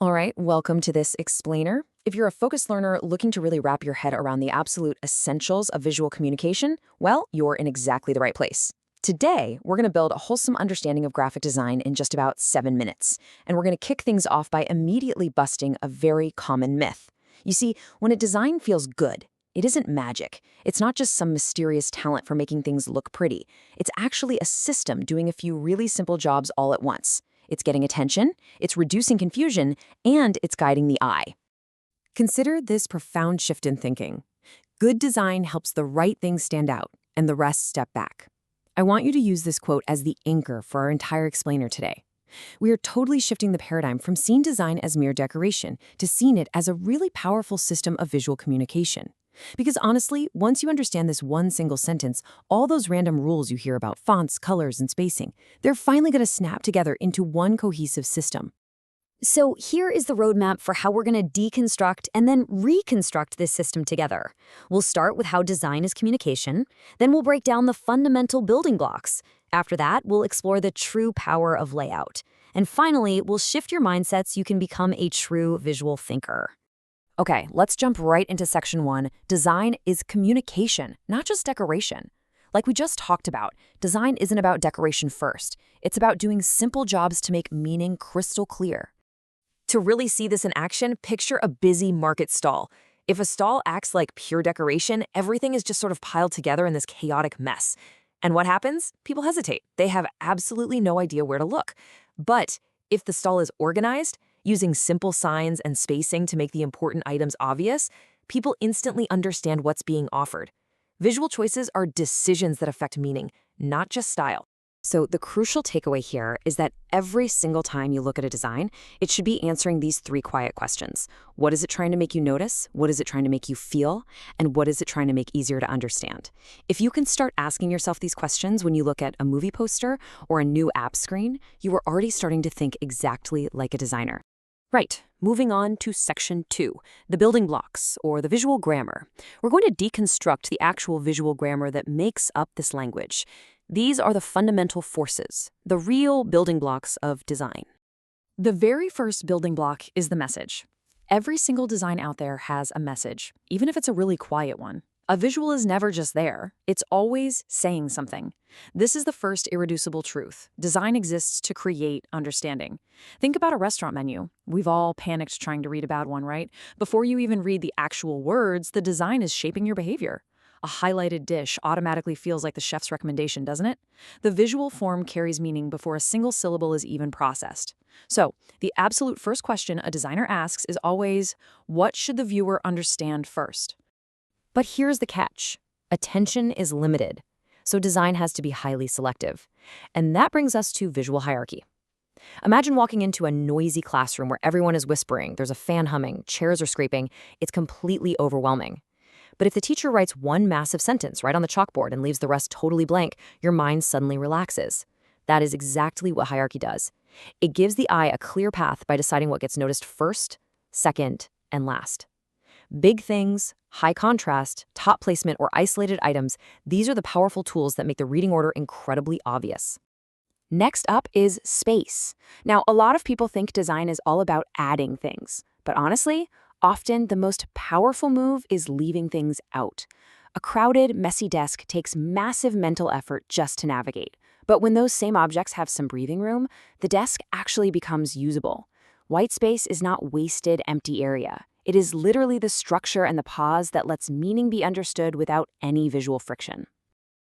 All right, welcome to this explainer. If you're a focused learner looking to really wrap your head around the absolute essentials of visual communication, well, you're in exactly the right place. Today, we're going to build a wholesome understanding of graphic design in just about 7 minutes, and we're going to kick things off by immediately busting a very common myth. You see, when a design feels good, it isn't magic. It's not just some mysterious talent for making things look pretty. It's actually a system doing a few really simple jobs all at once. It's getting attention, it's reducing confusion, and it's guiding the eye. Consider this profound shift in thinking. Good design helps the right things stand out, and the rest step back. I want you to use this quote as the anchor for our entire explainer today. We are totally shifting the paradigm from seeing design as mere decoration to seeing it as a really powerful system of visual communication. Because honestly, once you understand this one single sentence, all those random rules you hear about fonts, colors, and spacing, they're finally going to snap together into one cohesive system. So here is the roadmap for how we're going to deconstruct and then reconstruct this system together. We'll start with how design is communication, then we'll break down the fundamental building blocks. After that, we'll explore the true power of layout. And finally, we'll shift your mindset so you can become a true visual thinker. Okay, let's jump right into section 1. Design is communication, not just decoration. Like we just talked about, design isn't about decoration first. It's about doing simple jobs to make meaning crystal clear. To really see this in action, picture a busy market stall. If a stall acts like pure decoration, everything is just sort of piled together in this chaotic mess. And what happens? People hesitate. They have absolutely no idea where to look. But if the stall is organized, using simple signs and spacing to make the important items obvious, people instantly understand what's being offered. Visual choices are decisions that affect meaning, not just style. So the crucial takeaway here is that every single time you look at a design, it should be answering these 3 quiet questions. What is it trying to make you notice? What is it trying to make you feel? And what is it trying to make easier to understand? If you can start asking yourself these questions when you look at a movie poster or a new app screen, you are already starting to think exactly like a designer. Right, moving on to section 2, the building blocks, or the visual grammar. We're going to deconstruct the actual visual grammar that makes up this language. These are the fundamental forces, the real building blocks of design. The very first building block is the message. Every single design out there has a message, even if it's a really quiet one. A visual is never just there, it's always saying something. This is the first irreducible truth. Design exists to create understanding. Think about a restaurant menu. We've all panicked trying to read a bad one, right? Before you even read the actual words, the design is shaping your behavior. A highlighted dish automatically feels like the chef's recommendation, doesn't it? The visual form carries meaning before a single syllable is even processed. So, the absolute first question a designer asks is always, what should the viewer understand first? But here's the catch. Attention is limited, so design has to be highly selective. And that brings us to visual hierarchy. Imagine walking into a noisy classroom where everyone is whispering, there's a fan humming, chairs are scraping. It's completely overwhelming. But if the teacher writes one massive sentence right on the chalkboard and leaves the rest totally blank, your mind suddenly relaxes. That is exactly what hierarchy does. It gives the eye a clear path by deciding what gets noticed first, second, and last. Big things, high contrast, top placement, or isolated items, these are the powerful tools that make the reading order incredibly obvious. Next up is space. Now, a lot of people think design is all about adding things, but honestly, often the most powerful move is leaving things out. A crowded, messy desk takes massive mental effort just to navigate, but when those same objects have some breathing room, the desk actually becomes usable. White space is not wasted, empty area. It is literally the structure and the pause that lets meaning be understood without any visual friction.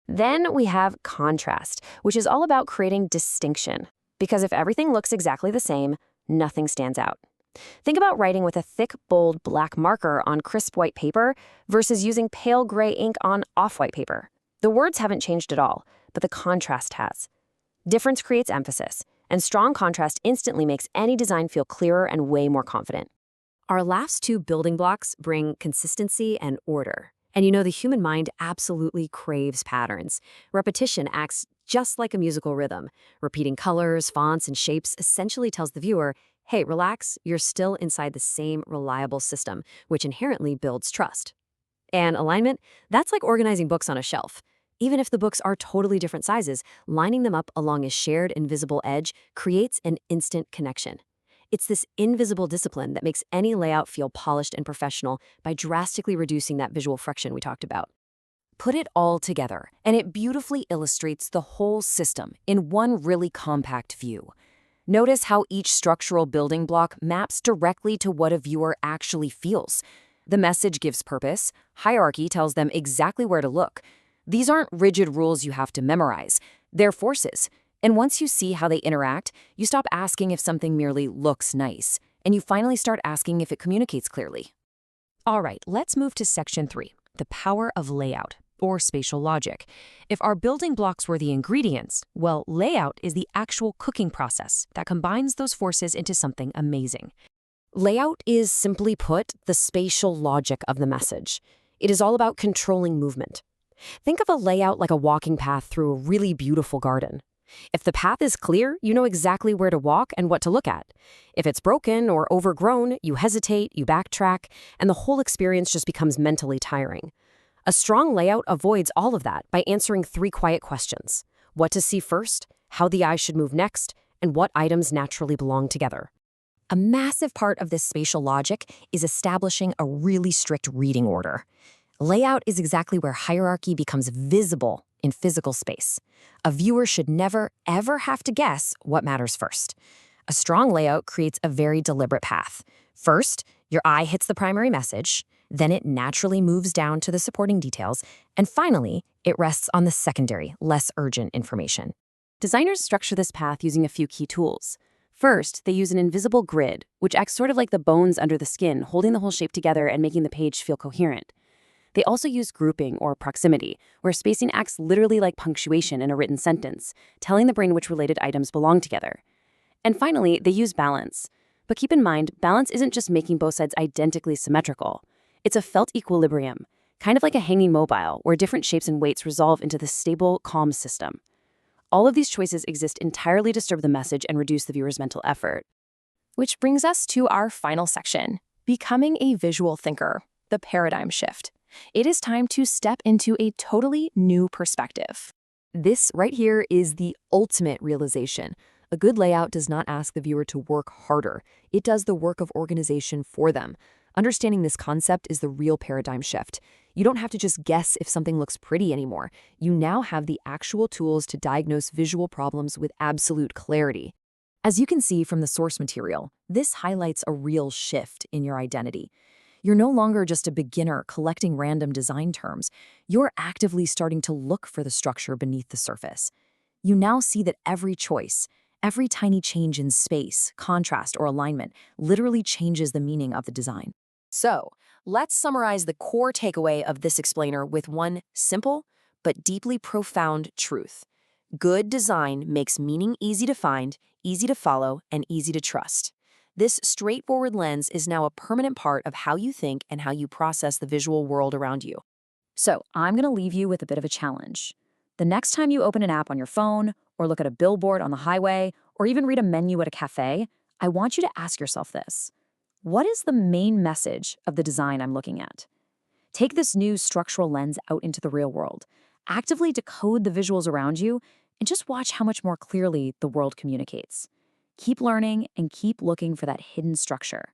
Then we have contrast, which is all about creating distinction. Because if everything looks exactly the same, nothing stands out. Think about writing with a thick, bold black marker on crisp white paper versus using pale gray ink on off-white paper. The words haven't changed at all, but the contrast has. Difference creates emphasis, and strong contrast instantly makes any design feel clearer and way more confident. Our last 2 building blocks bring consistency and order. And you know, the human mind absolutely craves patterns. Repetition acts just like a musical rhythm. Repeating colors, fonts, and shapes essentially tells the viewer, hey, relax, you're still inside the same reliable system, which inherently builds trust. And alignment, that's like organizing books on a shelf. Even if the books are totally different sizes, lining them up along a shared invisible edge creates an instant connection. It's this invisible discipline that makes any layout feel polished and professional by drastically reducing that visual friction we talked about. Put it all together, and it beautifully illustrates the whole system in one really compact view. Notice how each structural building block maps directly to what a viewer actually feels. The message gives purpose, hierarchy tells them exactly where to look. These aren't rigid rules you have to memorize, they're forces. And once you see how they interact, you stop asking if something merely looks nice, and you finally start asking if it communicates clearly. All right, let's move to section 3, the power of layout, or spatial logic. If our building blocks were the ingredients, well, layout is the actual cooking process that combines those forces into something amazing. Layout is, simply put, the spatial logic of the message. It is all about controlling movement. Think of a layout like a walking path through a really beautiful garden. If the path is clear, you know exactly where to walk and what to look at. If it's broken or overgrown, you hesitate, you backtrack, and the whole experience just becomes mentally tiring. A strong layout avoids all of that by answering 3 quiet questions: what to see first, how the eye should move next, and what items naturally belong together. A massive part of this spatial logic is establishing a really strict reading order. Layout is exactly where hierarchy becomes visible in physical space. A viewer should never, ever have to guess what matters first. A strong layout creates a very deliberate path. First, your eye hits the primary message, then it naturally moves down to the supporting details, and finally, it rests on the secondary, less urgent information. Designers structure this path using a few key tools. First, they use an invisible grid, which acts sort of like the bones under the skin, holding the whole shape together and making the page feel coherent. They also use grouping or proximity, where spacing acts literally like punctuation in a written sentence, telling the brain which related items belong together. And finally, they use balance. But keep in mind, balance isn't just making both sides identically symmetrical. It's a felt equilibrium, kind of like a hanging mobile, where different shapes and weights resolve into this stable, calm system. All of these choices exist entirely to serve the message and reduce the viewer's mental effort. Which brings us to our final section, becoming a visual thinker, the paradigm shift. It is time to step into a totally new perspective. This right here is the ultimate realization. A good layout does not ask the viewer to work harder. It does the work of organization for them. Understanding this concept is the real paradigm shift. You don't have to just guess if something looks pretty anymore. You now have the actual tools to diagnose visual problems with absolute clarity. As you can see from the source material, this highlights a real shift in your identity. You're no longer just a beginner collecting random design terms. You're actively starting to look for the structure beneath the surface. You now see that every choice, every tiny change in space, contrast, or alignment literally changes the meaning of the design. So, let's summarize the core takeaway of this explainer with one simple but deeply profound truth. Good design makes meaning easy to find, easy to follow, and easy to trust. This straightforward lens is now a permanent part of how you think and how you process the visual world around you. So, I'm going to leave you with a bit of a challenge. The next time you open an app on your phone, or look at a billboard on the highway, or even read a menu at a cafe, I want you to ask yourself this. What is the main message of the design I'm looking at? Take this new structural lens out into the real world. Actively decode the visuals around you, and just watch how much more clearly the world communicates. Keep learning and keep looking for that hidden structure.